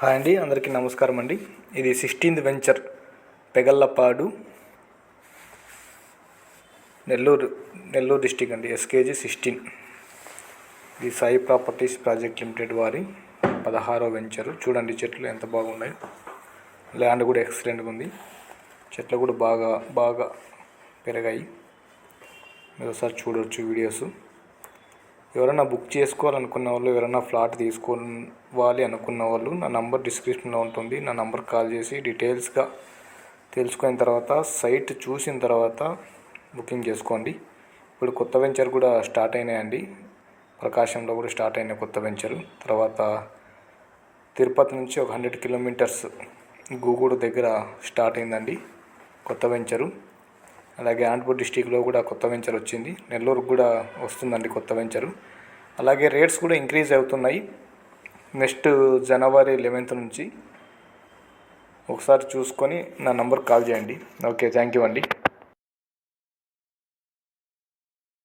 Hi అండి, అందరికీ నమస్కారం అండి. ఇది 16th వెంచర్ పెగల్లపాడు, నెల్లూరు డిస్టిక్ అండి. SKG 16. ఇది సాయి ప్రాపర్టీస్ ప్రాజెక్ట్ లిమిటెడ్ వారి 16వ వెంచరు. చూడండి చెట్లు ఎంత బాగున్నాయి. ల్యాండ్ కూడా ఎక్సలెంట్గా ఉంది. చెట్లు కూడా బాగా పెరిగాయి. మీరు ఒకసారి చూడవచ్చు వీడియోస్. ఎవరైనా బుక్ చేసుకోవాలనుకున్న వాళ్ళు, ఎవరైనా ఫ్లాట్ తీసుకోవాలి అనుకున్న వాళ్ళు, నా నంబర్ డిస్క్రిప్షన్లో ఉంటుంది. నా నంబర్ కాల్ చేసి డీటెయిల్స్గా తెలుసుకున్న తర్వాత, సైట్ చూసిన తర్వాత బుకింగ్ చేసుకోండి. ఇప్పుడు కొత్త వెంచర్ కూడా స్టార్ట్ అయినాయండి. ప్రకాశంలో కూడా స్టార్ట్ అయిన కొత్త వెంచరు. తర్వాత తిరుపతి నుంచి ఒక 100 కిలోమీటర్స్ గూగూడు దగ్గర స్టార్ట్ అయిందండి కొత్త వెంచరు. అలాగే అనంతపూర్ డిస్టిక్లో కూడా కొత్త వెంచర్ వచ్చింది. నెల్లూరుకు కూడా వస్తుందండి కొత్త వెంచరు. అలాగే రేట్స్ కూడా ఇంక్రీజ్ అవుతున్నాయి నెక్స్ట్ జనవరి 11th నుంచి. ఒకసారి చూసుకొని నా నంబర్కి కాల్ చేయండి. ఓకే, థ్యాంక్ యూ అండి.